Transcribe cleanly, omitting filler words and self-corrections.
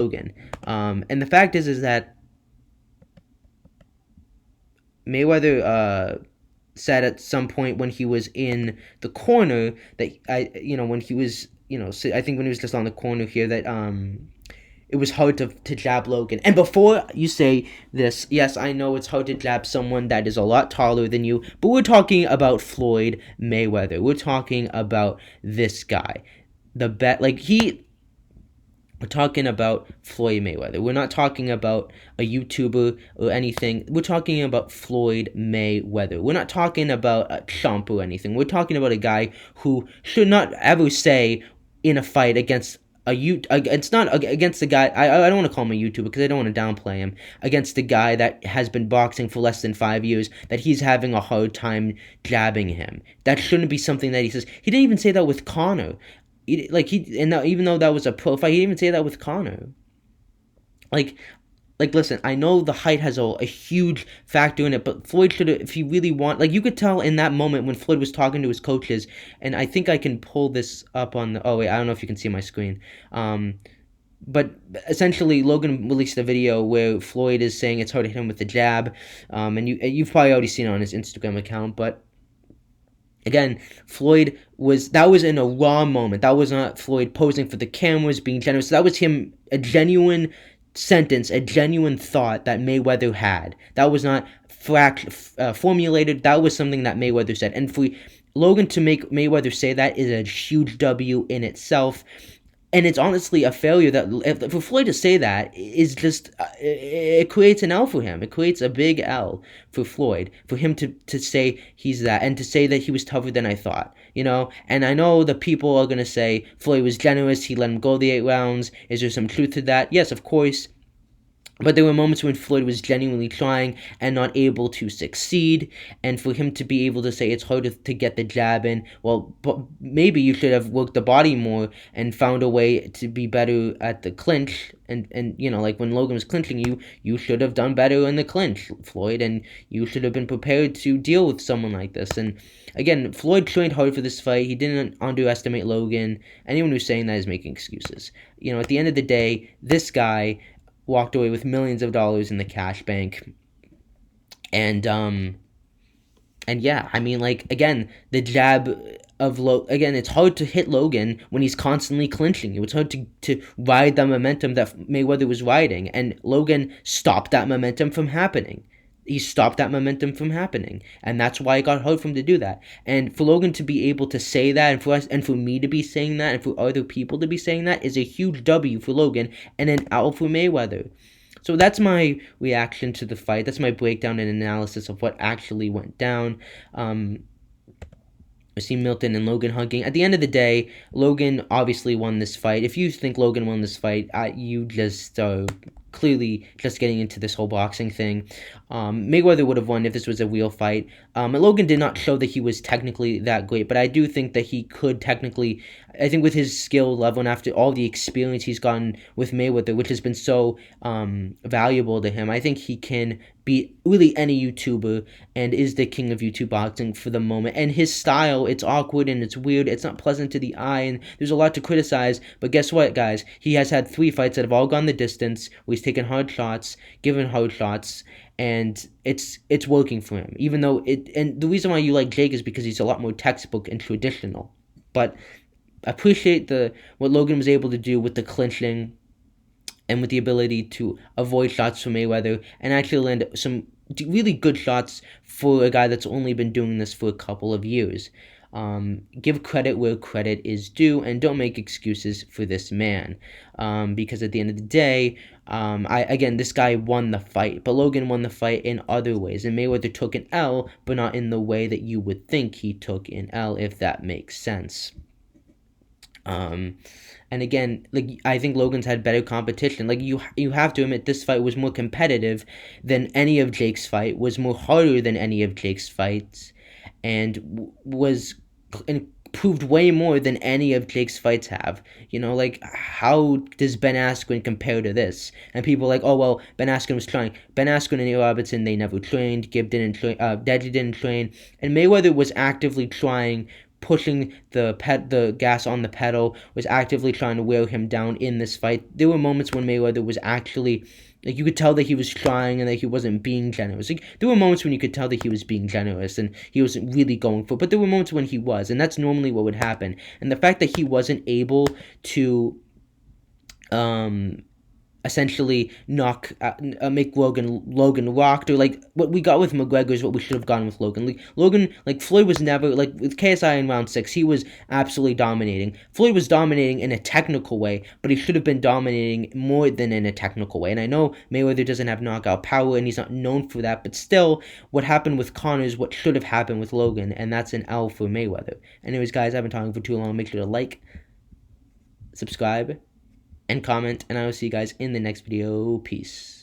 Logan. And the fact is that Mayweather said at some point when he was in the corner that when he was, I think when he was just on the corner here, that it was hard to jab Logan. And before you say this, yes, I know it's hard to jab someone that is a lot taller than you, but we're talking about Floyd Mayweather. We're talking about this guy. We're talking about Floyd Mayweather. We're not talking about a YouTuber or anything. We're talking about Floyd Mayweather. We're not talking about a chump or anything. We're talking about a guy who should not ever say in a fight against it's not against the guy. I don't want to call him a YouTuber because I don't want to downplay him. Against the guy that has been boxing for less than 5 years, that he's having a hard time jabbing him. That shouldn't be something that he says. He didn't even say that with Conor. Even though that was a pro fight, he didn't even say that with Conor. Listen, I know the height has a huge factor in it, but Floyd should have, if he really you could tell in that moment when Floyd was talking to his coaches, and I think I can pull this up on the, oh wait, I don't know if you can see my screen. But essentially, Logan released a video where Floyd is saying it's hard to hit him with the jab, and you've probably already seen it on his Instagram account, but again, that was in a raw moment. That was not Floyd posing for the cameras, being generous. That was him, a genuine sentence, a genuine thought that Mayweather had. That was not formulated. That was something that Mayweather said. And for Logan to make Mayweather say that is a huge W in itself. And it's honestly a failure that for Floyd to say that is just it creates an L for him. It creates a big L for Floyd, for him to say he's that, and to say that he was tougher than I thought. And I know the people are gonna say Floyd was generous. He let him go the 8 rounds. Is there some truth to that? Yes, of course. But there were moments when Floyd was genuinely trying and not able to succeed, and for him to be able to say it's hard to get the jab in, well, but maybe you should have worked the body more and found a way to be better at the clinch, and like when Logan was clinching you should have done better in the clinch, Floyd, and you should have been prepared to deal with someone like this. And again, Floyd trained hard for this fight. He didn't underestimate Logan. Anyone who's saying that is making excuses. At the end of the day, this guy walked away with millions of dollars in the cash bank. And yeah, I mean, again, the jab of again, it's hard to hit Logan when he's constantly clinching you. It's hard to ride the momentum that Mayweather was riding, and Logan stopped that momentum from happening. He stopped that momentum from happening, and that's why it got hard for him to do that. And for Logan to be able to say that, and for us, and for me to be saying that, and for other people to be saying that, is a huge W for Logan and an L for Mayweather. So that's my reaction to the fight. That's my breakdown and analysis of what actually went down. I see Milton and Logan hugging. At the end of the day, Logan obviously won this fight. If you think Logan won this fight, you just are clearly just getting into this whole boxing thing. Mayweather would have won if this was a real fight. Logan did not show that he was technically that great, but I do think that he could technically, I think with his skill level and after all the experience he's gotten with Mayweather, which has been so valuable to him, I think he can beat really any YouTuber and is the king of YouTube boxing for the moment. And his style, it's awkward and it's weird. It's not pleasant to the eye, and there's a lot to criticize. But guess what, guys? He has had 3 fights that have all gone the distance, where he's taken hard shots, given hard shots, and it's working for him. Even though and the reason why you like Jake is because he's a lot more textbook and traditional. But I appreciate what Logan was able to do with the clinching and with the ability to avoid shots from Mayweather and actually land some really good shots for a guy that's only been doing this for a couple of years. Give credit where credit is due, and don't make excuses for this man. Because at the end of the day, this guy won the fight, but Logan won the fight in other ways, and Mayweather took an L, but not in the way that you would think he took an L, if that makes sense. And again, I think Logan's had better competition. You have to admit, this fight was more competitive than any of Jake's fight, was more harder than any of Jake's fights, and was improved way more than any of Jake's fights have. How does Ben Askren compare to this? And people are like, oh well, Ben Askren was trying. Ben Askren and Neil Robertson, they never trained. Gib didn't train. Deji didn't train, and Mayweather was actively trying pushing the gas on the pedal, was actively trying to wear him down in this fight. There were moments when Mayweather was actually, like, you could tell that he was trying and that he wasn't being generous. Like, there were moments when you could tell that he was being generous and he wasn't really going for it, but there were moments when he was, and that's normally what would happen. And the fact that he wasn't able to um essentially make Logan rocked, or like what we got with McGregor is what we should have gotten with Logan. Like Floyd was never, like with KSI in round 6, he was absolutely dominating. Floyd was dominating in a technical way, but he should have been dominating more than in a technical way. And I know Mayweather doesn't have knockout power and he's not known for that, but still, what happened with Conor is what should have happened with Logan, and that's an L for Mayweather. Anyways, guys, I've been talking for too long. Make sure to like, subscribe, and comment, and I will see you guys in the next video. Peace.